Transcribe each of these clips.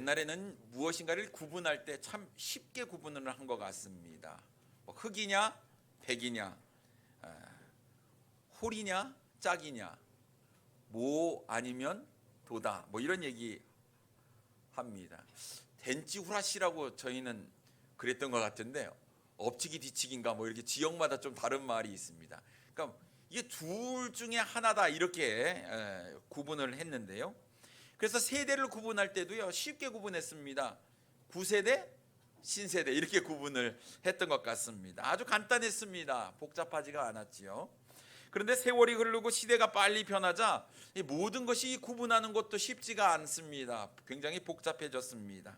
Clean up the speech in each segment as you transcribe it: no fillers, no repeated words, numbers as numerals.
옛날에는 무엇인가를 구분할 때 참 쉽게 구분을 한 것 같습니다. 뭐 흙이냐 백이냐, 홀이냐 짝이냐, 모 아니면 도다, 뭐 이런 얘기 합니다. 덴찌 후라시라고 저희는 그랬던 것 같은데, 엎치기 뒤치기인가 뭐 이렇게 지역마다 좀 다른 말이 있습니다. 그러니까 이게 둘 중에 하나다 이렇게 구분을 했는데요. 그래서 세대를 구분할 때도요 쉽게 구분했습니다. 구세대, 신세대 이렇게 구분을 했던 것 같습니다. 아주 간단했습니다. 복잡하지가 않았지요. 그런데 세월이 흐르고 시대가 빨리 변하자 이 모든 것이 구분하는 것도 쉽지가 않습니다. 굉장히 복잡해졌습니다.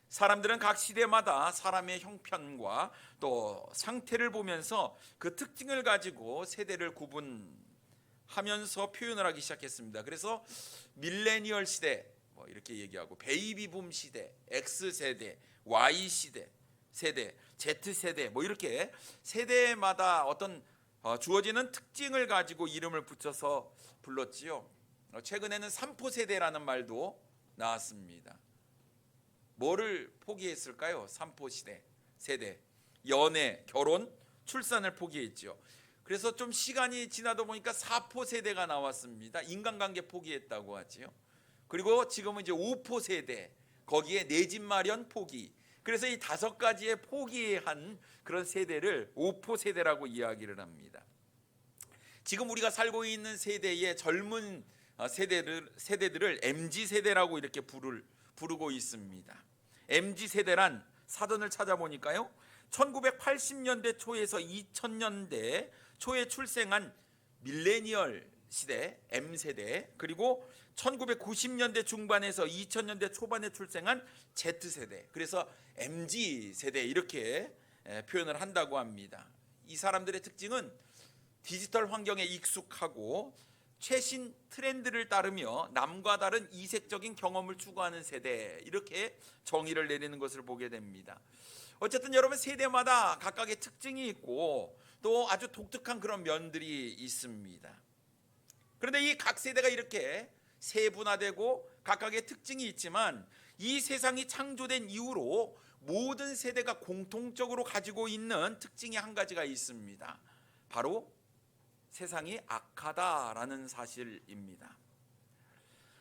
사람들은 각 시대마다 사람의 형편과 또 상태를 보면서 그 특징을 가지고 세대를 구분하면서 표현을 하기 시작했습니다. 그래서 밀레니얼 시대 뭐 이렇게 얘기하고, 베이비붐 시대, X세대, Y시대, 세대, Z세대 뭐 이렇게 세대마다 어떤 주어지는 특징을 가지고 이름을 붙여서 불렀지요. 최근에는 삼포세대라는 말도 나왔습니다. 뭐를 포기했을까요? 삼포시대, 세대, 연애, 결혼, 출산을 포기했죠. 그래서 좀 시간이 지나다 보니까 사포세대가 나왔습니다. 인간관계 포기했다고 하지요. 그리고 지금은 이제 오포세대, 거기에 내 집 마련 포기. 그래서 이 5가지의 포기한 그런 세대를 오포세대라고 이야기를 합니다. 지금 우리가 살고 있는 세대의 젊은 세대들을 MZ세대라고 이렇게 부르고 있습니다. MZ세대란 사전을 찾아보니까요 1980년대 초에서 2000년대 초에 출생한 밀레니얼 시대 M세대, 그리고 1990년대 중반에서 2000년대 초반에 출생한 Z세대, 그래서 MZ세대 이렇게 표현을 한다고 합니다. 이 사람들의 특징은 디지털 환경에 익숙하고 최신 트렌드를 따르며 남과 다른 이색적인 경험을 추구하는 세대, 이렇게 정의를 내리는 것을 보게 됩니다. 어쨌든 여러분, 세대마다 각각의 특징이 있고 또 아주 독특한 그런 면들이 있습니다. 그런데 이 각 세대가 이렇게 세분화되고 각각의 특징이 있지만 이 세상이 창조된 이후로 모든 세대가 공통적으로 가지고 있는 특징이 한 가지가 있습니다. 바로 세상이 악하다라는 사실입니다.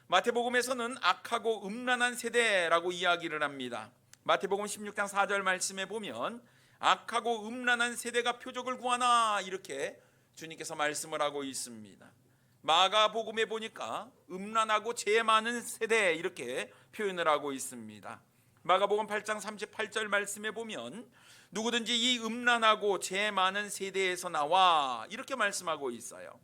마태복음에서는 악하고 음란한 세대라고 이야기를 합니다. 마태복음 16장 4절 말씀에 보면 악하고 음란한 세대가 표적을 구하나 이렇게 주님께서 말씀을 하고 있습니다. 마가복음에 보니까 음란하고 죄 많은 세대 이렇게 표현을 하고 있습니다. 마가복음 8장 38절 말씀에 보면 누구든지 이 음란하고 죄 많은 세대에서 나와 이렇게 말씀하고 있어요.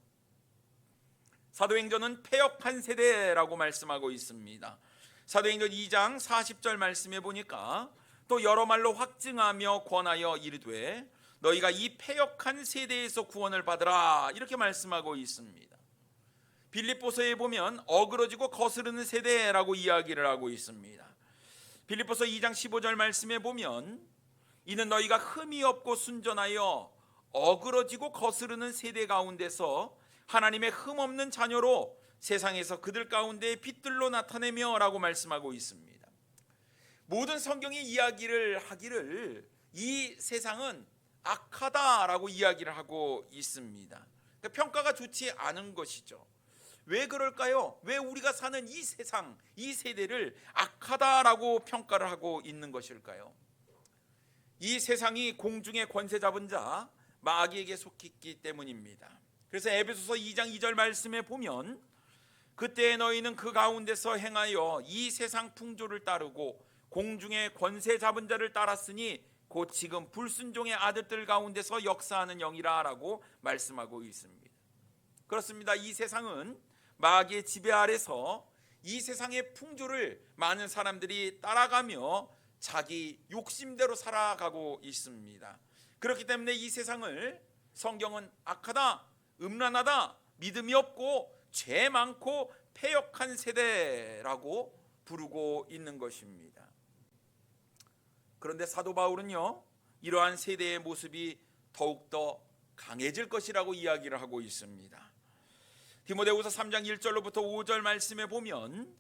사도행전은 패역한 세대라고 말씀하고 있습니다. 사도행전 2장 40절 말씀에 보니까 또 여러 말로 확증하며 권하여 이르되 너희가 이 패역한 세대에서 구원을 받으라 이렇게 말씀하고 있습니다. 빌립보서에 보면 어그러지고 거스르는 세대라고 이야기를 하고 있습니다. 빌립보서 2장 15절 말씀에 보면 이는 너희가 흠이 없고 순전하여 어그러지고 거스르는 세대 가운데서 하나님의 흠 없는 자녀로 세상에서 그들 가운데 빛들로 나타내며 라고 말씀하고 있습니다. 모든 성경이 이야기를 하기를 이 세상은 악하다라고 이야기를 하고 있습니다. 그러니까 평가가 좋지 않은 것이죠. 왜 그럴까요? 왜 우리가 사는 이 세상, 이 세대를 악하다라고 평가를 하고 있는 것일까요? 이 세상이 공중의 권세 잡은 자 마귀에게 속했기 때문입니다. 그래서 에베소서 2장 2절 말씀에 보면 그때 너희는 그 가운데서 행하여 이 세상 풍조를 따르고 공중의 권세 잡은 자를 따랐으니 곧 지금 불순종의 아들들 가운데서 역사하는 영이라 라고 말씀하고 있습니다. 그렇습니다. 이 세상은 마귀의 지배 아래서 이 세상의 풍조를 많은 사람들이 따라가며 자기 욕심대로 살아가고 있습니다. 그렇기 때문에 이 세상을 성경은 악하다, 음란하다, 믿음이 없고 죄 많고 패역한 세대라고 부르고 있는 것입니다. 그런데 사도 바울은요, 이러한 세대의 모습이 더욱더 강해질 것이라고 이야기를 하고 있습니다. 디모데후서 3장 1절로부터 5절 말씀에 보면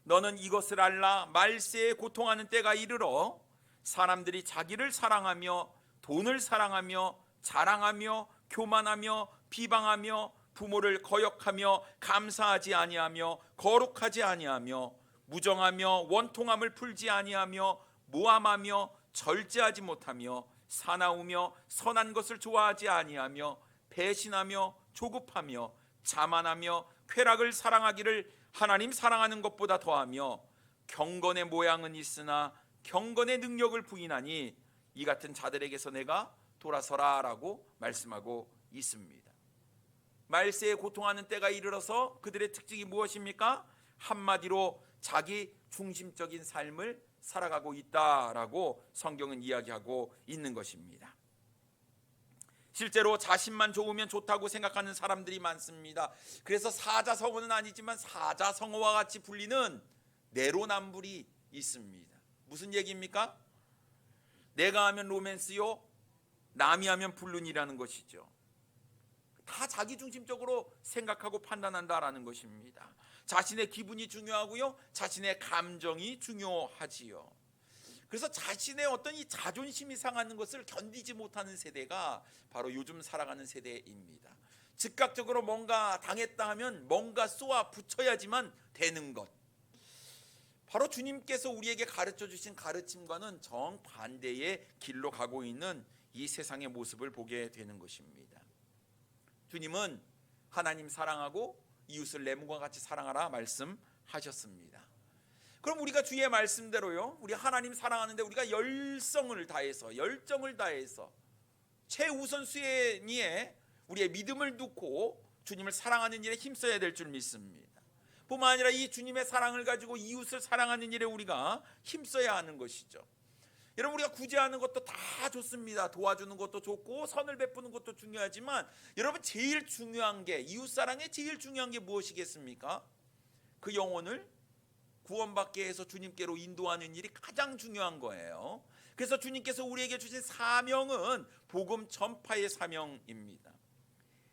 너는 이것을 알라. 말세에 고통하는 때가 이르러 사람들이 자기를 사랑하며 돈을 사랑하며 자랑하며 교만하며 비방하며 부모를 거역하며 감사하지 아니하며 거룩하지 아니하며 무정하며 원통함을 풀지 아니하며 모함하며 절제하지 못하며 사나우며 선한 것을 좋아하지 아니하며 배신하며 조급하며 자만하며 쾌락을 사랑하기를 하나님 사랑하는 것보다 더하며 경건의 모양은 있으나 경건의 능력을 부인하니 이 같은 자들에게서 내가 돌아서라라고 말씀하고 있습니다. 말세에 고통하는 때가 이르러서 그들의 특징이 무엇입니까? 한마디로 자기 중심적인 삶을 살아가고 있다라고 성경은 이야기하고 있는 것입니다. 실제로 자신만 좋으면 좋다고 생각하는 사람들이 많습니다. 그래서 사자성어는 아니지만 사자성어와 같이 불리는 내로남불이 있습니다. 무슨 얘기입니까? 내가 하면 로맨스요, 남이 하면 불륜이라는 것이죠. 다 자기중심적으로 생각하고 판단한다라는 것입니다. 자신의 기분이 중요하고요, 자신의 감정이 중요하지요. 그래서 자신의 어떤 이 자존심이 상하는 것을 견디지 못하는 세대가 바로 요즘 살아가는 세대입니다. 즉각적으로 뭔가 당했다 하면 뭔가 쏘아 붙여야지만 되는 것. 바로 주님께서 우리에게 가르쳐 주신 가르침과는 정반대의 길로 가고 있는 이 세상의 모습을 보게 되는 것입니다. 주님은 하나님 사랑하고 이웃을 내 몸과 같이 사랑하라 말씀하셨습니다. 그럼 우리가 주의 말씀대로요, 우리 하나님 사랑하는데 우리가 열정을 다해서 최우선순위에 우리의 믿음을 두고 주님을 사랑하는 일에 힘써야 될 줄 믿습니다. 뿐만 아니라 이 주님의 사랑을 가지고 이웃을 사랑하는 일에 우리가 힘써야 하는 것이죠. 여러분, 우리가 구제하는 것도 다 좋습니다. 도와주는 것도 좋고 선을 베푸는 것도 중요하지만 여러분, 제일 중요한 게, 이웃사랑의 제일 중요한 게 무엇이겠습니까? 그 영혼을 구원받게 해서 주님께로 인도하는 일이 가장 중요한 거예요. 그래서 주님께서 우리에게 주신 사명은 복음 전파의 사명입니다.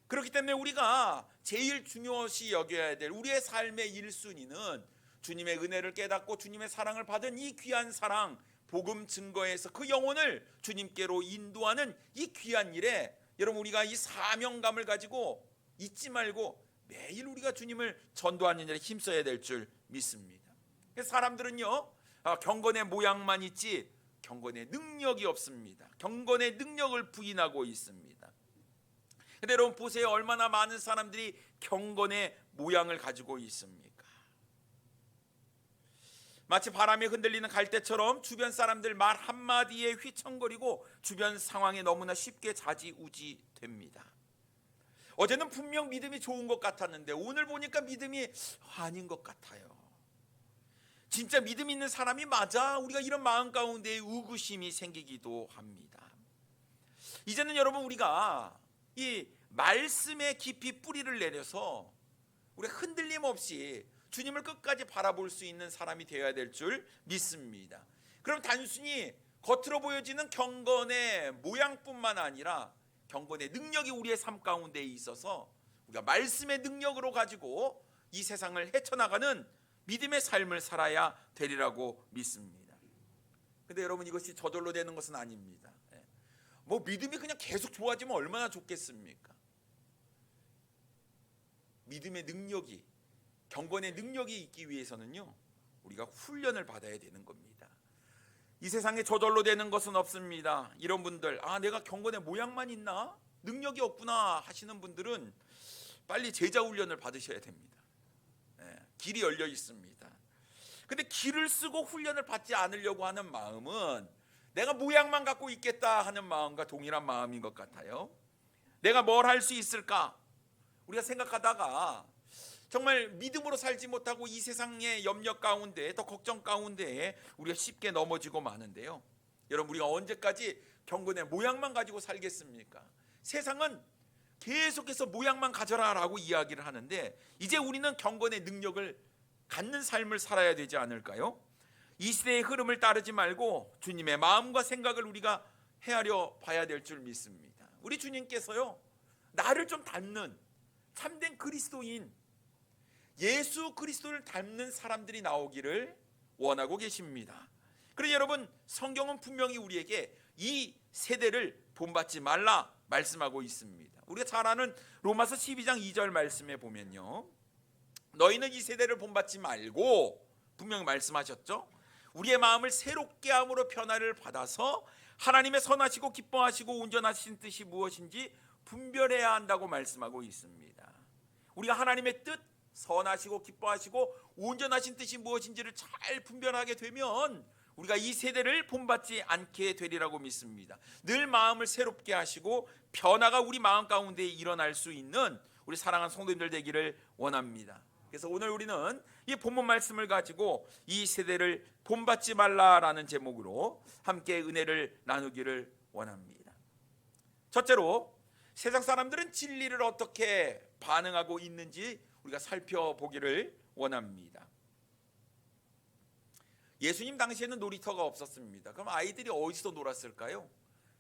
그렇기 때문에 우리가 제일 중요시 여겨야 될 우리의 삶의 1순위는 주님의 은혜를 깨닫고 주님의 사랑을 받은 이 귀한 사랑, 복음 증거에서 그 영혼을 주님께로 인도하는 이 귀한 일에 여러분, 우리가 이 사명감을 가지고 잊지 말고 매일 우리가 주님을 전도하는 일에 힘써야 될 줄 믿습니다. 사람들은요, 경건의 모양만 있지 경건의 능력이 없습니다. 경건의 능력을 부인하고 있습니다. 근데 여러분 보세요, 얼마나 많은 사람들이 경건의 모양을 가지고 있습니까? 마치 바람에 흔들리는 갈대처럼 주변 사람들 말 한마디에 휘청거리고 주변 상황에 너무나 쉽게 좌지우지 됩니다. 어제는 분명 믿음이 좋은 것 같았는데 오늘 보니까 믿음이 아닌 것 같아요. 진짜 믿음 있는 사람이 맞아? 우리가 이런 마음 가운데 의구심이 생기기도 합니다. 이제는 여러분, 우리가 이 말씀에 깊이 뿌리를 내려서 우리가 흔들림 없이 주님을 끝까지 바라볼 수 있는 사람이 되어야 될 줄 믿습니다. 그럼 단순히 겉으로 보여지는 경건의 모양뿐만 아니라 경건의 능력이 우리의 삶 가운데 있어서 우리가 말씀의 능력으로 가지고 이 세상을 헤쳐나가는 믿음의 삶을 살아야 되리라고 믿습니다. 근데 여러분, 이것이 저절로 되는 것은 아닙니다. 뭐 믿음이 그냥 계속 좋아지면 얼마나 좋겠습니까? 믿음의 능력이, 경건의 능력이 있기 위해서는요, 우리가 훈련을 받아야 되는 겁니다. 이 세상에 저절로 되는 것은 없습니다. 이런 분들, 내가 경건의 모양만 있나? 능력이 없구나 하시는 분들은 빨리 제자 훈련을 받으셔야 됩니다. 길이 열려 있습니다. 근데 길을 쓰고 훈련을 받지 않으려고 하는 마음은 내가 모양만 갖고 있겠다 하는 마음과 동일한 마음인 것 같아요. 내가 뭘 할 수 있을까? 우리가 생각하다가 정말 믿음으로 살지 못하고 이 세상의 염려 가운데, 더 걱정 가운데 우리가 쉽게 넘어지고 마는데요. 여러분, 우리가 언제까지 경건의 모양만 가지고 살겠습니까? 세상은 계속해서 모양만 가져라라고 이야기를 하는데 이제 우리는 경건의 능력을 갖는 삶을 살아야 되지 않을까요? 이 시대의 흐름을 따르지 말고 주님의 마음과 생각을 우리가 헤아려 봐야 될 줄 믿습니다. 우리 주님께서요, 나를 좀 닮는 참된 그리스도인, 예수 그리스도를 닮는 사람들이 나오기를 원하고 계십니다. 그래서 여러분, 성경은 분명히 우리에게 이 세대를 본받지 말라 말씀하고 있습니다. 우리가 잘 아는 로마서 12장 2절 말씀에 보면요, 너희는 이 세대를 본받지 말고, 분명히 말씀하셨죠. 우리의 마음을 새롭게 함으로 변화를 받아서 하나님의 선하시고 기뻐하시고 온전하신 뜻이 무엇인지 분별해야 한다고 말씀하고 있습니다. 우리가 하나님의 뜻, 선하시고 기뻐하시고 온전하신 뜻이 무엇인지를 잘 분별하게 되면 우리가 이 세대를 본받지 않게 되리라고 믿습니다. 늘 마음을 새롭게 하시고 변화가 우리 마음 가운데 일어날 수 있는 우리 사랑하는 성도님들 되기를 원합니다. 그래서 오늘 우리는 이 본문 말씀을 가지고 이 세대를 본받지 말라라는 제목으로 함께 은혜를 나누기를 원합니다. 첫째로, 세상 사람들은 진리를 어떻게 반응하고 있는지 우리가 살펴보기를 원합니다. 예수님 당시에는 놀이터가 없었습니다. 그럼 아이들이 어디서 놀았을까요?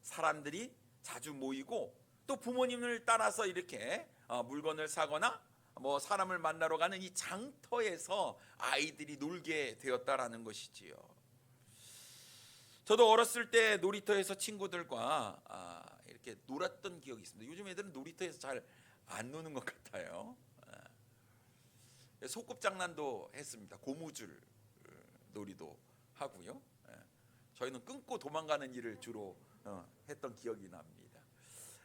사람들이 자주 모이고 또 부모님을 따라서 이렇게 물건을 사거나 사람을 만나러 가는 이 장터에서 아이들이 놀게 되었다라는 것이지요. 저도 어렸을 때 놀이터에서 친구들과 이렇게 놀았던 기억이 있습니다. 요즘 애들은 놀이터에서 잘 안 노는 것 같아요. 소꿉장난도 했습니다. 고무줄 놀이도 하고요. 저희는 끊고 도망가는 일을 주로 했던 기억이 납니다.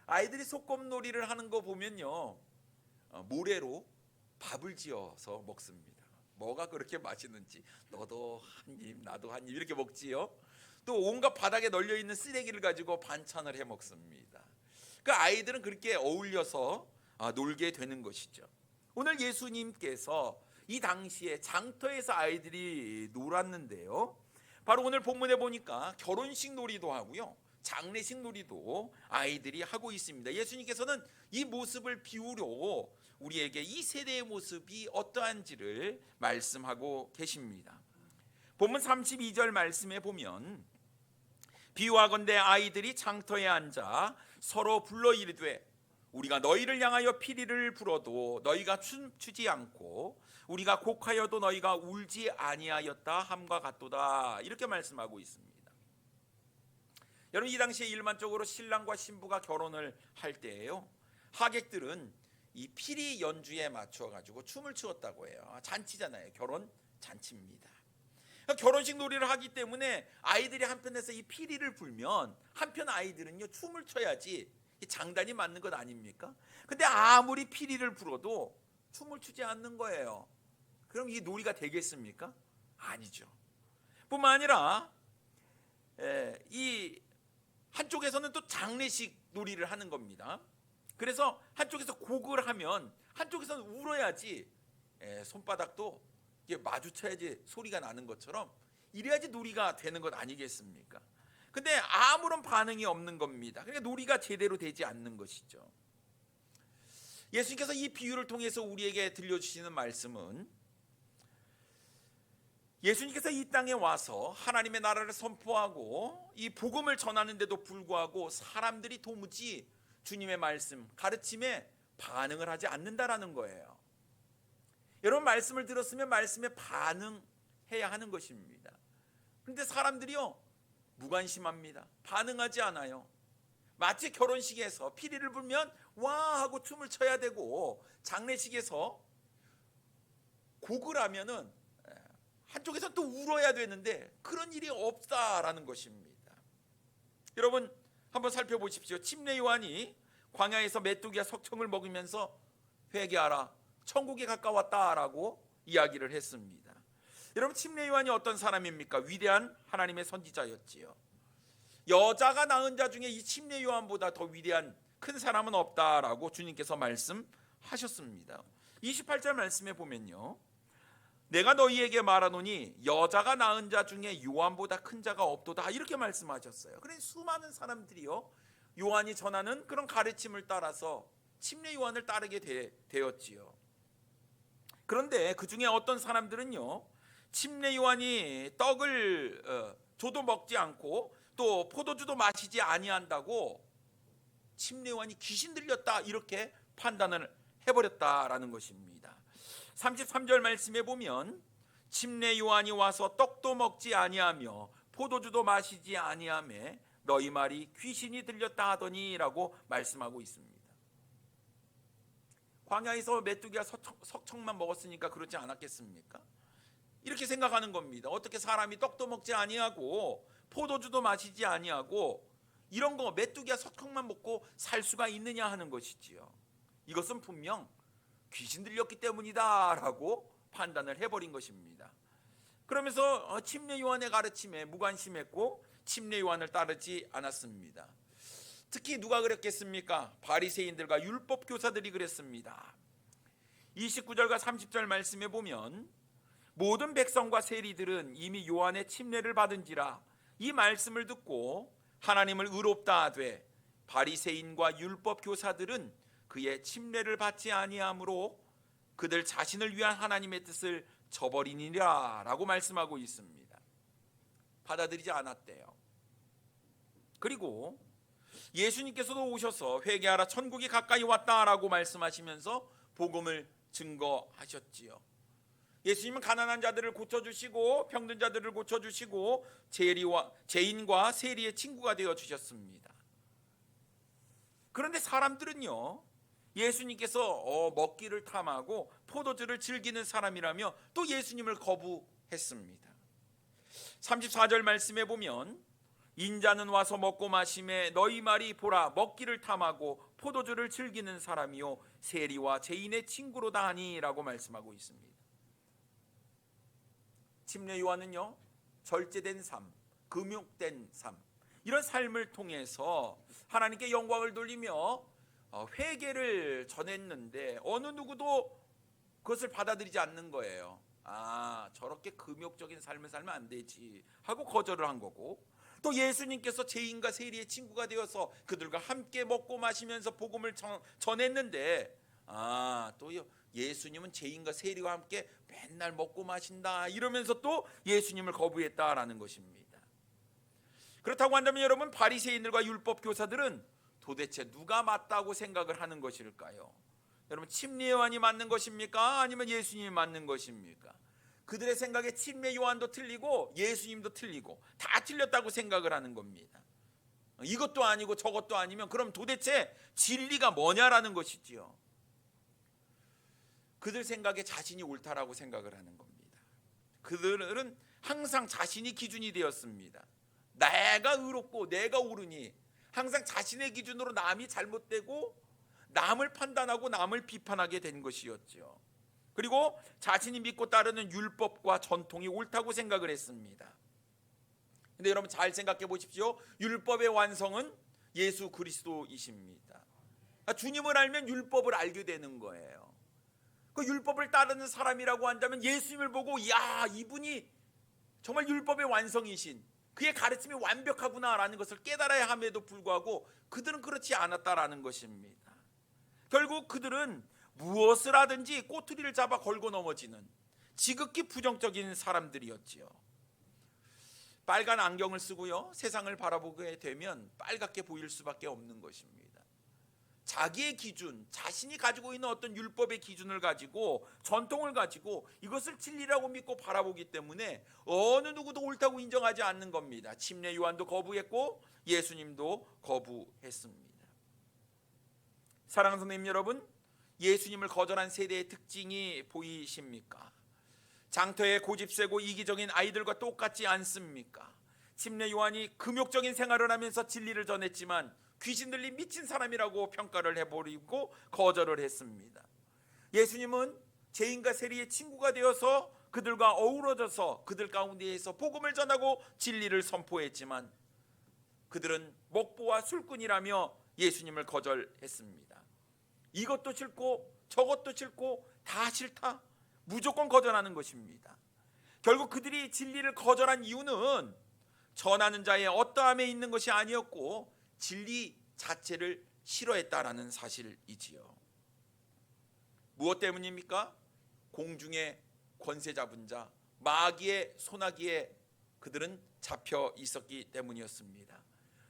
아이들이 소꿉놀이를 하는 거 보면요, 모래로 밥을 지어서 먹습니다. 뭐가 그렇게 맛있는지 너도 한 입 나도 한 입 이렇게 먹지요. 또 온갖 바닥에 널려 있는 쓰레기를 가지고 반찬을 해 먹습니다. 그 아이들은 그렇게 어울려서 놀게 되는 것이죠. 오늘 예수님께서 이 당시에 장터에서 아이들이 놀았는데요, 바로 오늘 본문에 보니까 결혼식 놀이도 하고요, 장례식 놀이도 아이들이 하고 있습니다. 예수님께서는 이 모습을 비유로 우리에게 이 세대의 모습이 어떠한지를 말씀하고 계십니다. 본문 32절 말씀에 보면, 비유하건대 아이들이 장터에 앉아 서로 불러 이르되 우리가 너희를 향하여 피리를 불어도 너희가 춤추지 않고 우리가 곡하여도 너희가 울지 아니하였다 함과 같도다, 이렇게 말씀하고 있습니다. 여러분, 이 당시에 일반적으로 신랑과 신부가 결혼을 할 때에요, 하객들은 이 피리 연주에 맞춰 가지고 춤을 추었다고 해요. 잔치잖아요. 결혼 잔치입니다. 결혼식 놀이를 하기 때문에 아이들이 한편에서 이 피리를 불면 한편 아이들은요, 춤을 춰야지 장단이 맞는 것 아닙니까? 근데 아무리 피리를 불어도 춤을 추지 않는 거예요. 그럼 이 놀이가 되겠습니까? 아니죠. 뿐만 아니라 이 한쪽에서는 또 장례식 놀이를 하는 겁니다. 그래서 한쪽에서 곡을 하면 한쪽에서는 울어야지 손바닥도 마주쳐야지 소리가 나는 것처럼 이래야지 놀이가 되는 것 아니겠습니까? 근데 아무런 반응이 없는 겁니다. 그러니까 놀이가 제대로 되지 않는 것이죠. 예수님께서 이 비유를 통해서 우리에게 들려주시는 말씀은, 예수님께서 이 땅에 와서 하나님의 나라를 선포하고 이 복음을 전하는데도 불구하고 사람들이 도무지 주님의 말씀, 가르침에 반응을 하지 않는다라는 거예요. 여러분, 말씀을 들었으면 말씀에 반응해야 하는 것입니다. 그런데 사람들이요, 무관심합니다. 반응하지 않아요. 마치 결혼식에서 피리를 불면 와 하고 춤을 춰야 되고, 장례식에서 곡을 하면은 한쪽에서 또 울어야 되는데 그런 일이 없다라는 것입니다. 여러분, 한번 살펴보십시오. 침례 요한이 광야에서 메뚜기와 석청을 먹으면서 회개하라, 천국에 가까웠다라고 이야기를 했습니다. 여러분, 침례 요한이 어떤 사람입니까? 위대한 하나님의 선지자였지요. 여자가 낳은 자 중에 이 침례 요한보다 더 위대한 큰 사람은 없다라고 주님께서 말씀하셨습니다. 28절 말씀에 보면요, 내가 너희에게 말하노니 여자가 낳은 자 중에 요한보다 큰 자가 없도다, 이렇게 말씀하셨어요. 그래서 수많은 사람들이요, 요한이 전하는 그런 가르침을 따라서 침례 요한을 따르게 되었지요. 그런데 그 중에 어떤 사람들은요, 침례 요한이 떡을 줘도 먹지 않고 또 포도주도 마시지 아니한다고 침례 요한이 귀신 들렸다, 이렇게 판단을 해버렸다라는 것입니다. 33절 말씀에 보면 침례 요한이 와서 떡도 먹지 아니하며 포도주도 마시지 아니하매 너희 말이 귀신이 들렸다 하더니라고 말씀하고 있습니다. 광야에서 메뚜기가 석청만 먹었으니까 그렇지 않았겠습니까? 이렇게 생각하는 겁니다. 어떻게 사람이 떡도 먹지 아니하고 포도주도 마시지 아니하고 이런 거 메뚜기가 석청만 먹고 살 수가 있느냐 하는 것이지요. 이것은 분명 귀신 들렸기 때문이다라고 판단을 해버린 것입니다. 그러면서 침례 요한의 가르침에 무관심했고 침례 요한을 따르지 않았습니다. 특히 누가 그랬겠습니까? 바리새인들과 율법 교사들이 그랬습니다. 29절과 30절 말씀에 보면 모든 백성과 세리들은 이미 요한의 침례를 받은지라 이 말씀을 듣고 하나님을 의롭다 하되 바리새인과 율법 교사들은 그의 침례를 받지 아니하므로 그들 자신을 위한 하나님의 뜻을 저버리니라 라고 말씀하고 있습니다. 받아들이지 않았대요. 그리고 예수님께서도 오셔서 회개하라 천국이 가까이 왔다라고 말씀하시면서 복음을 증거하셨지요. 예수님은 가난한 자들을 고쳐주시고 병든 자들을 고쳐주시고 죄인과 세리의 친구가 되어주셨습니다. 그런데 사람들은요, 예수님께서 먹기를 탐하고 포도주를 즐기는 사람이라며 또 예수님을 거부했습니다. 34절 말씀에 보면 인자는 와서 먹고 마심에 너희 말이 보라 먹기를 탐하고 포도주를 즐기는 사람이요 세리와 죄인의 친구로다 하니라고 말씀하고 있습니다. 침례 요한은요, 절제된 삶, 금욕된 삶, 이런 삶을 통해서 하나님께 영광을 돌리며 회개를 전했는데 어느 누구도 그것을 받아들이지 않는 거예요. 저렇게 금욕적인 삶을 살면 안 되지 하고 거절을 한 거고, 또 예수님께서 죄인과 세리의 친구가 되어서 그들과 함께 먹고 마시면서 복음을 전했는데 또 예수님은 죄인과 세리와 함께 맨날 먹고 마신다 이러면서 또 예수님을 거부했다라는 것입니다. 그렇다고 한다면 여러분, 바리새인들과 율법 교사들은 도대체 누가 맞다고 생각을 하는 것일까요? 여러분, 침례 요한이 맞는 것입니까? 아니면 예수님이 맞는 것입니까? 그들의 생각에 침례 요한도 틀리고 예수님도 틀리고 다 틀렸다고 생각을 하는 겁니다. 이것도 아니고 저것도 아니면 그럼 도대체 진리가 뭐냐라는 것이지요. 그들 생각에 자신이 옳다라고 생각을 하는 겁니다. 그들은 항상 자신이 기준이 되었습니다. 내가 의롭고 내가 옳으니 항상 자신의 기준으로 남이 잘못되고 남을 판단하고 남을 비판하게 된 것이었죠. 그리고 자신이 믿고 따르는 율법과 전통이 옳다고 생각을 했습니다. 근데 여러분 잘 생각해 보십시오. 율법의 완성은 예수 그리스도이십니다. 주님을 알면 율법을 알게 되는 거예요. 그 율법을 따르는 사람이라고 한다면 예수님을 보고 이분이 정말 율법의 완성이신, 그의 가르침이 완벽하구나라는 것을 깨달아야 함에도 불구하고 그들은 그렇지 않았다라는 것입니다. 결국 그들은 무엇을 하든지 꼬투리를 잡아 걸고 넘어지는 지극히 부정적인 사람들이었지요. 빨간 안경을 쓰고요, 세상을 바라보게 되면 빨갛게 보일 수밖에 없는 것입니다. 자기의 기준, 자신이 가지고 있는 어떤 율법의 기준을 가지고 전통을 가지고 이것을 진리라고 믿고 바라보기 때문에 어느 누구도 옳다고 인정하지 않는 겁니다. 침례 요한도 거부했고 예수님도 거부했습니다. 사랑하는 선생님 여러분, 예수님을 거절한 세대의 특징이 보이십니까? 장터에 고집세고 이기적인 아이들과 똑같지 않습니까? 침례 요한이 금욕적인 생활을 하면서 진리를 전했지만 귀신 들린 미친 사람이라고 평가를 해버리고 거절을 했습니다. 예수님은 죄인과 세리의 친구가 되어서 그들과 어우러져서 그들 가운데에서 복음을 전하고 진리를 선포했지만 그들은 먹보와 술꾼이라며 예수님을 거절했습니다. 이것도 싫고 저것도 싫고 다 싫다, 무조건 거절하는 것입니다. 결국 그들이 진리를 거절한 이유는 전하는 자의 어떠함에 있는 것이 아니었고 진리 자체를 싫어했다라는 사실이지요. 무엇 때문입니까? 공중의 권세 잡은 자, 마귀의 소나기에 그들은 잡혀 있었기 때문이었습니다.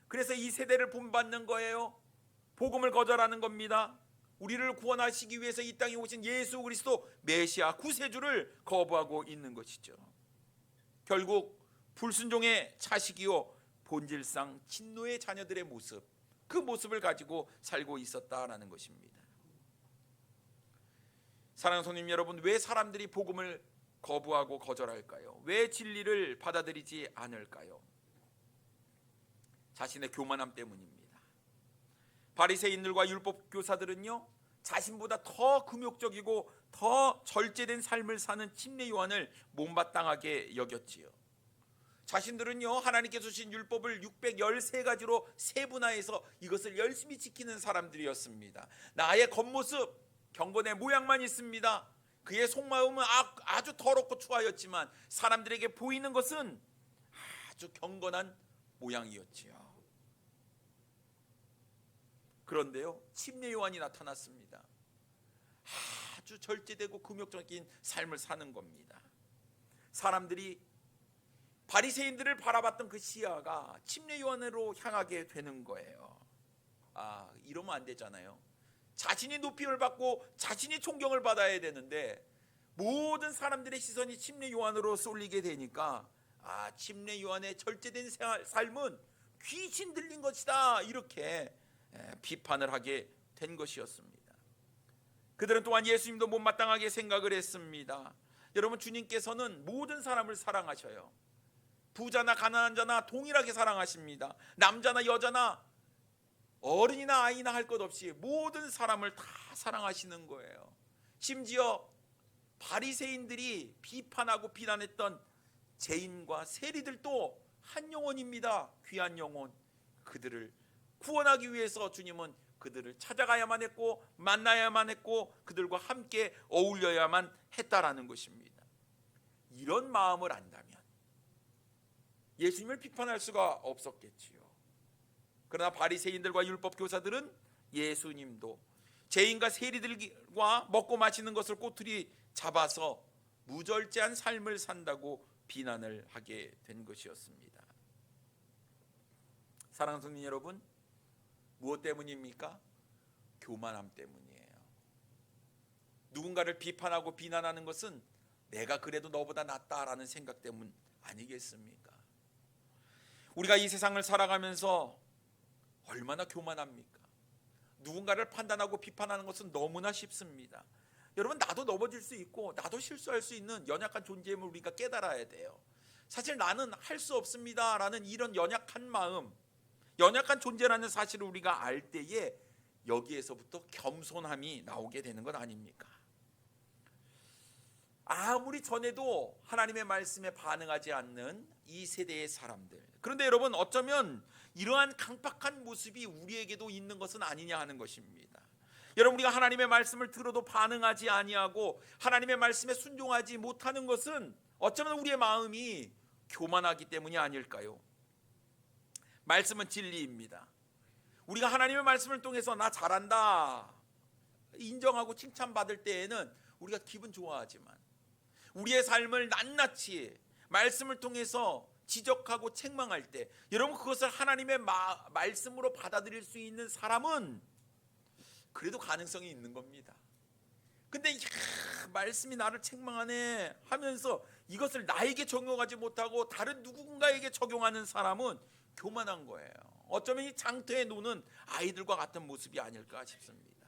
그래서 이 세대를 본받는 거예요. 복음을 거절하는 겁니다. 우리를 구원하시기 위해서 이 땅에 오신 예수 그리스도 메시아 구세주를 거부하고 있는 것이죠. 결국 불순종의 자식이요 본질상 진노의 자녀들의 모습, 그 모습을 가지고 살고 있었다라는 것입니다. 사랑하는 성도님 여러분, 왜 사람들이 복음을 거부하고 거절할까요? 왜 진리를 받아들이지 않을까요? 자신의 교만함 때문입니다. 바리새인들과 율법 교사들은요, 자신보다 더 금욕적이고 더 절제된 삶을 사는 침례 요한을 못마땅하게 여겼지요. 자신들은요, 하나님께서 주신 율법을 613가지로 세분화해서 이것을 열심히 지키는 사람들이었습니다. 나의 겉모습, 경건의 모양만 있습니다. 그의 속마음은 아주 더럽고 추하였지만 사람들에게 보이는 것은 아주 경건한 모양이었지요. 그런데요, 침례 요한이 나타났습니다. 아주 절제되고 금욕적인 삶을 사는 겁니다. 사람들이 바리새인들을 바라봤던 그 시야가 침례 요한으로 향하게 되는 거예요. 이러면 안 되잖아요. 자신이 높임을 받고 자신이 존경을 받아야 되는데 모든 사람들의 시선이 침례 요한으로 쏠리게 되니까 침례 요한의 절제된 삶은 귀신 들린 것이다, 이렇게 비판을 하게 된 것이었습니다. 그들은 또한 예수님도 못마땅하게 생각을 했습니다. 여러분, 주님께서는 모든 사람을 사랑하셔요. 부자나 가난한 자나 동일하게 사랑하십니다. 남자나 여자나 어른이나 아이나 할 것 없이 모든 사람을 다 사랑하시는 거예요. 심지어 바리새인들이 비판하고 비난했던 죄인과 세리들도 한 영혼입니다. 귀한 영혼. 그들을 구원하기 위해서 주님은 그들을 찾아가야만 했고 만나야만 했고 그들과 함께 어울려야만 했다라는 것입니다. 이런 마음을 안다면 예수님을 비판할 수가 없었겠지요. 그러나 바리새인들과 율법 교사들은 예수님도 죄인과 세리들과 먹고 마시는 것을 꼬투리 잡아서 무절제한 삶을 산다고 비난을 하게 된 것이었습니다. 사랑하는 성도 여러분, 무엇 때문입니까? 교만함 때문이에요. 누군가를 비판하고 비난하는 것은 내가 그래도 너보다 낫다라는 생각 때문 아니겠습니까? 우리가 이 세상을 살아가면서 얼마나 교만합니까? 누군가를 판단하고 비판하는 것은 너무나 쉽습니다. 여러분, 나도 넘어질 수 있고 나도 실수할 수 있는 연약한 존재임을 우리가 깨달아야 돼요. 사실 나는 할 수 없습니다 라는 이런 연약한 마음, 연약한 존재라는 사실을 우리가 알 때에 여기에서부터 겸손함이 나오게 되는 것 아닙니까? 아무리 전에도 하나님의 말씀에 반응하지 않는 이 세대의 사람들, 그런데 여러분, 어쩌면 이러한 강팍한 모습이 우리에게도 있는 것은 아니냐 하는 것입니다. 여러분, 우리가 하나님의 말씀을 들어도 반응하지 아니하고 하나님의 말씀에 순종하지 못하는 것은 어쩌면 우리의 마음이 교만하기 때문이 아닐까요? 말씀은 진리입니다. 우리가 하나님의 말씀을 통해서 나 잘한다 인정하고 칭찬받을 때에는 우리가 기분 좋아하지만 우리의 삶을 낱낱이 말씀을 통해서 지적하고 책망할 때, 여러분, 그것을 하나님의 말씀으로 받아들일 수 있는 사람은 그래도 가능성이 있는 겁니다. 근데 말씀이 나를 책망하네 하면서 이것을 나에게 적용하지 못하고 다른 누군가에게 적용하는 사람은 교만한 거예요. 어쩌면 이 장터에 노는 아이들과 같은 모습이 아닐까 싶습니다.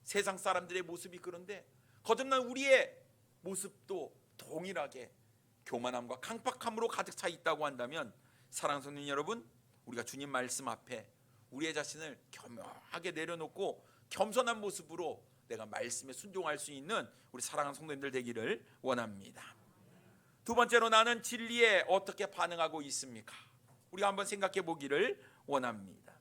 세상 사람들의 모습이 그런데 거듭난 우리의 모습도 동일하게 교만함과 강팍함으로 가득 차 있다고 한다면, 사랑하는 성도 여러분, 우리가 주님 말씀 앞에 우리의 자신을 겸허하게 내려놓고 겸손한 모습으로 내가 말씀에 순종할 수 있는 우리 사랑하는 성도님들 되기를 원합니다. 두 번째로, 나는 진리에 어떻게 반응하고 있습니까? 우리가 한번 생각해 보기를 원합니다.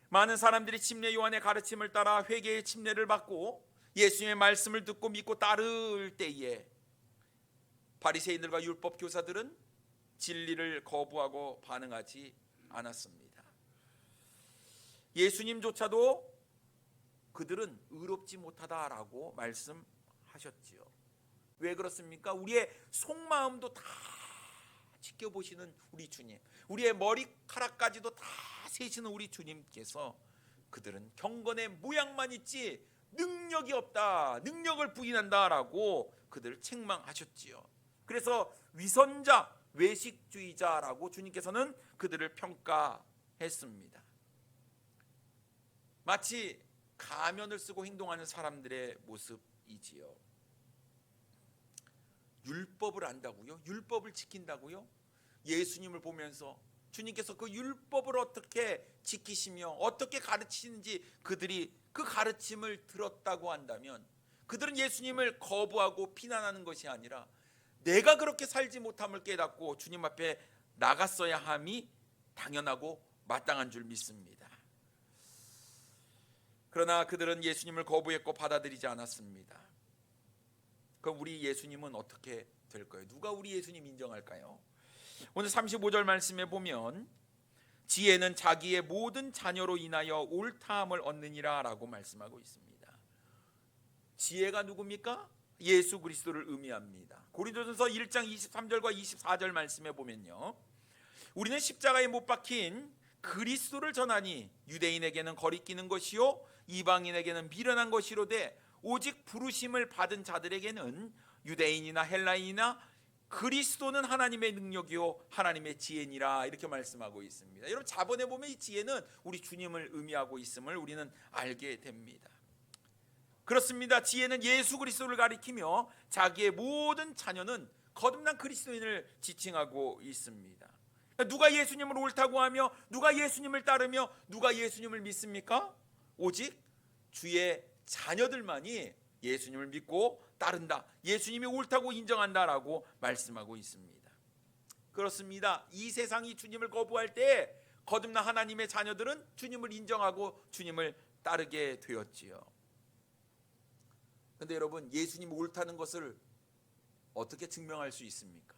많은 사람들이 침례 요한의 가르침을 따라 회개의 침례를 받고 예수님의 말씀을 듣고 믿고 따를 때에 바리새인들과 율법 교사들은 진리를 거부하고 반응하지 않았습니다. 예수님조차도 그들은 의롭지 못하다라고 말씀하셨지요. 왜 그렇습니까? 우리의 속마음도 다 지켜보시는 우리 주님, 우리의 머리카락까지도 다 세시는 우리 주님께서 그들은 경건의 모양만 있지 능력이 없다, 능력을 부인한다라고 그들을 책망하셨지요. 그래서 위선자, 외식주의자라고 주님께서는 그들을 평가했습니다. 마치 가면을 쓰고 행동하는 사람들의 모습이지요. 율법을 안다고요? 율법을 지킨다고요? 예수님을 보면서 주님께서 그 율법을 어떻게 지키시며 어떻게 가르치는지 그들이 그 가르침을 들었다고 한다면, 그들은 예수님을 거부하고 비난하는 것이 아니라 내가 그렇게 살지 못함을 깨닫고 주님 앞에 나갔어야 함이 당연하고 마땅한 줄 믿습니다. 그러나 그들은 예수님을 거부했고 받아들이지 않았습니다. 그럼 우리 예수님은 어떻게 될까요? 누가 우리 예수님 인정할까요? 오늘 35절 말씀에 보면 지혜는 자기의 모든 자녀로 인하여 옳다함을 얻느니라 라고 말씀하고 있습니다. 지혜가 누굽니까? 예수 그리스도를 의미합니다. 고린도전서 1장 23절과 24절 말씀에 보면요, 우리는 십자가에 못 박힌 그리스도를 전하니 유대인에게는 거리끼는 것이요 이방인에게는 미련한 것이로되 오직 부르심을 받은 자들에게는 유대인이나 헬라인이나 그리스도는 하나님의 능력이요 하나님의 지혜니라, 이렇게 말씀하고 있습니다. 여러분, 자본에 보면 이 지혜는 우리 주님을 의미하고 있음을 우리는 알게 됩니다. 그렇습니다. 지혜는 예수 그리스도를 가리키며 자기의 모든 자녀는 거듭난 그리스도인을 지칭하고 있습니다. 누가 예수님을 옳다고 하며 누가 예수님을 따르며 누가 예수님을 믿습니까? 오직 주의 자녀들만이 예수님을 믿고 따른다, 예수님이 옳다고 인정한다라고 말씀하고 있습니다. 그렇습니다. 이 세상이 주님을 거부할 때 거듭난 하나님의 자녀들은 주님을 인정하고 주님을 따르게 되었지요. 그런데 여러분, 예수님이 옳다는 것을 어떻게 증명할 수 있습니까?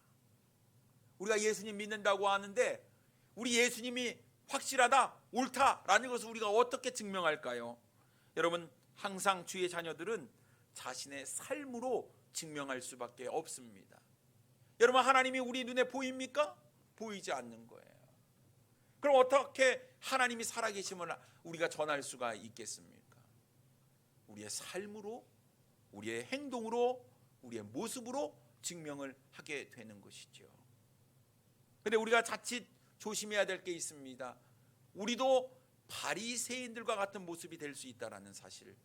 우리가 예수님 믿는다고 하는데 우리 예수님이 확실하다, 옳다라는 것을 우리가 어떻게 증명할까요? 여러분, 항상 주의 자녀들은 자신의 삶으로 증명할 수밖에 없습니다. 여러분, 하나님이 우리 눈에 보입니까? 보이지 않는 거예요. 그럼 어떻게 하나님이 살아계심을 우리가 전할 수가 있겠습니까? 우리의 삶으로, 우리의 행동으로, 우리의 모습으로 증명을 하게 되는 것이죠. 근데 우리가 자칫 조심해야 될 게 있습니다. 우리도 바리새인들과 같은 모습이 될 수 있다는 사실입니다.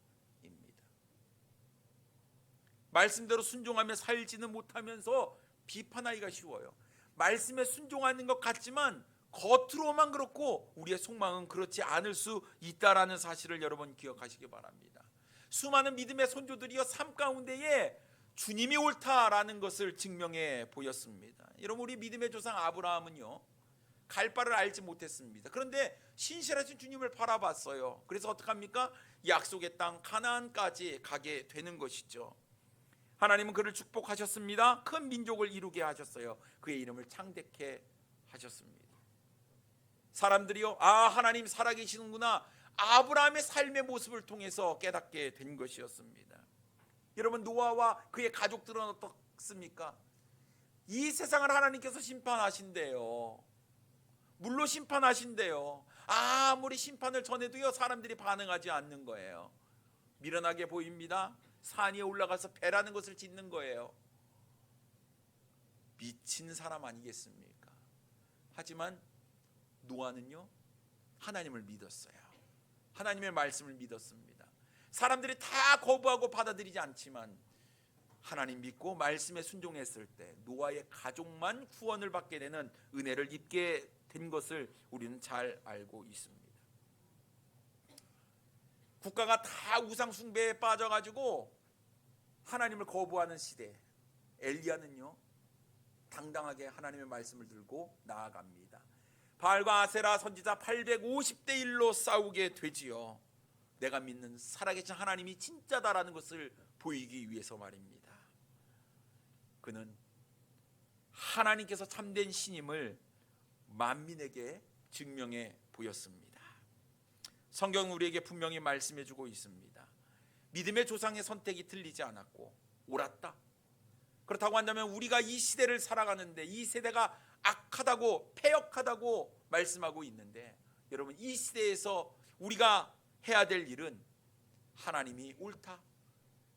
말씀대로 순종하며 살지는 못하면서 비판하기가 쉬워요. 말씀에 순종하는 것 같지만 겉으로만 그렇고 우리의 속마음은 그렇지 않을 수 있다는 사실을 여러분 기억하시기 바랍니다. 수많은 믿음의 선조들이여 삶 가운데에 주님이 옳다라는 것을 증명해 보였습니다. 여러분, 우리 믿음의 조상 아브라함은요, 갈 바를 알지 못했습니다. 그런데 신실하신 주님을 바라봤어요. 그래서 어떡합니까? 약속의 땅 가나안까지 가게 되는 것이죠. 하나님은 그를 축복하셨습니다. 큰 민족을 이루게 하셨어요. 그의 이름을 창대케 하셨습니다. 사람들이요, 하나님 살아계시는구나, 아브라함의 삶의 모습을 통해서 깨닫게 된 것이었습니다. 여러분, 노아와 그의 가족들은 어떻습니까? 이 세상을 하나님께서 심판하신대요. 물로 심판하신대요. 아무리 심판을 전해도요, 사람들이 반응하지 않는 거예요. 미련하게 보입니다. 산 위에 올라가서 배라는 것을 짓는 거예요. 미친 사람 아니겠습니까? 하지만 노아는요, 하나님을 믿었어요. 하나님의 말씀을 믿었습니다. 사람들이 다 거부하고 받아들이지 않지만 하나님 믿고 말씀에 순종했을 때 노아의 가족만 구원을 받게 되는 은혜를 입게 된 것을 우리는 잘 알고 있습니다. 국가가 다 우상 숭배에 빠져가지고 하나님을 거부하는 시대, 엘리야는요, 당당하게 하나님의 말씀을 들고 나아갑니다. 바알과 아세라 선지자 850대 1로 싸우게 되지요. 내가 믿는 살아계신 하나님이 진짜다라는 것을 보이기 위해서 말입니다. 그는 하나님께서 참된 신임을 만민에게 증명해 보였습니다. 성경은 우리에게 분명히 말씀해 주고 있습니다. 믿음의 조상의 선택이 틀리지 않았고 옳았다. 그렇다고 한다면 우리가 이 시대를 살아가는데 이 세대가 악하다고, 패역하다고 말씀하고 있는데, 여러분, 이 시대에서 우리가 해야 될 일은 하나님이 옳다,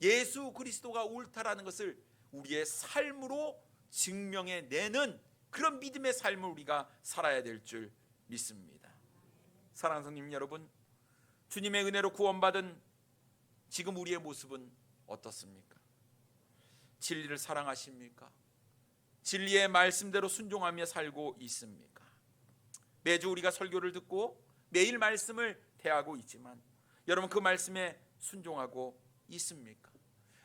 예수 그리스도가 옳다라는 것을 우리의 삶으로 증명해내는 그런 믿음의 삶을 우리가 살아야 될 줄 믿습니다. 사랑하는 성님 여러분, 주님의 은혜로 구원받은 지금 우리의 모습은 어떻습니까? 진리를 사랑하십니까? 진리의 말씀대로 순종하며 살고 있습니까? 매주 우리가 설교를 듣고 매일 말씀을 대하고 있지만 여러분, 그 말씀에 순종하고 있습니까?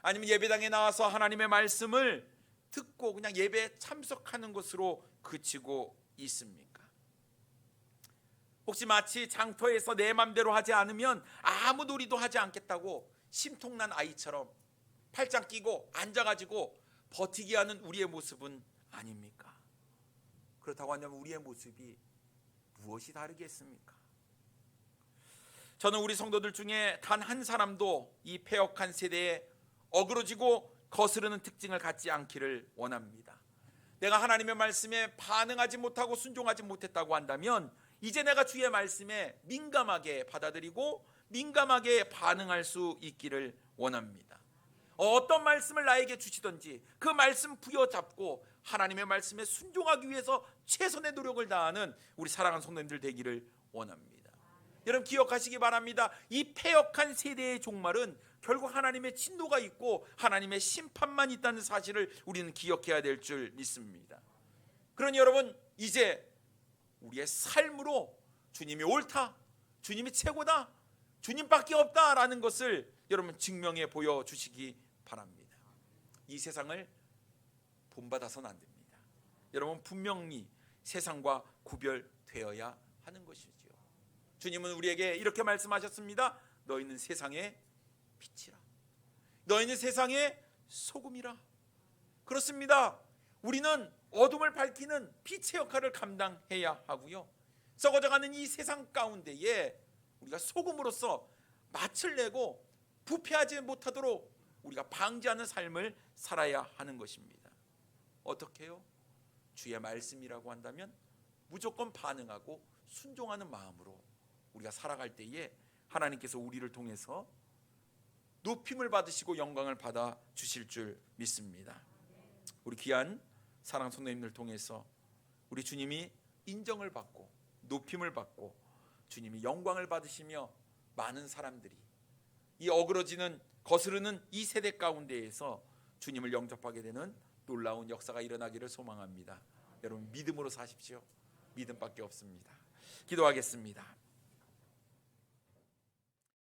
아니면 예배당에 나와서 하나님의 말씀을 듣고 그냥 예배에 참석하는 것으로 그치고 있습니까? 혹시 마치 장터에서 내 맘대로 하지 않으면 아무 놀이도 하지 않겠다고 심통난 아이처럼 팔짱 끼고 앉아가지고 버티기 하는 우리의 모습은 아닙니까? 그렇다고 한다면 우리의 모습이 무엇이 다르겠습니까? 저는 우리 성도들 중에 단 한 사람도 이 패역한 세대에 어그러지고 거스르는 특징을 갖지 않기를 원합니다. 내가 하나님의 말씀에 반응하지 못하고 순종하지 못했다고 한다면 이제 내가 주의 말씀에 민감하게 받아들이고 민감하게 반응할 수 있기를 원합니다. 어떤 말씀을 나에게 주시든지 그 말씀 부여잡고 하나님의 말씀에 순종하기 위해서 최선의 노력을 다하는 우리 사랑하는 성도님들 되기를 원합니다. 여러분, 기억하시기 바랍니다. 이 패역한 세대의 종말은 결국 하나님의 진노가 있고 하나님의 심판만 있다는 사실을 우리는 기억해야 될 줄 믿습니다. 그러니 여러분, 이제 우리의 삶으로 주님이 옳다, 주님이 최고다, 주님밖에 없다라는 것을 여러분 증명해 보여주시기 바랍니다. 이 세상을 본받아서는 안 됩니다. 여러분, 분명히 세상과 구별되어야 하는 것이죠. 주님은 우리에게 이렇게 말씀하셨습니다. 너희는 세상의 빛이라, 너희는 세상의 소금이라. 그렇습니다. 우리는 어둠을 밝히는 빛의 역할을 감당해야 하고요, 썩어져가는 이 세상 가운데에 우리가 소금으로서 맛을 내고 부패하지 못하도록 우리가 방지하는 삶을 살아야 하는 것입니다. 어떻게 해요? 주의 말씀이라고 한다면 무조건 반응하고 순종하는 마음으로 우리가 살아갈 때에 하나님께서 우리를 통해서 높임을 받으시고 영광을 받아 주실 줄 믿습니다. 우리 귀한 사랑 성도님들 통해서 우리 주님이 인정을 받고 높임을 받고 주님이 영광을 받으시며 많은 사람들이 이 어그러지는 거스르는 이 세대 가운데에서 주님을 영접하게 되는 놀라운 역사가 일어나기를 소망합니다. 여러분, 믿음으로 사십시오. 믿음밖에 없습니다. 기도하겠습니다.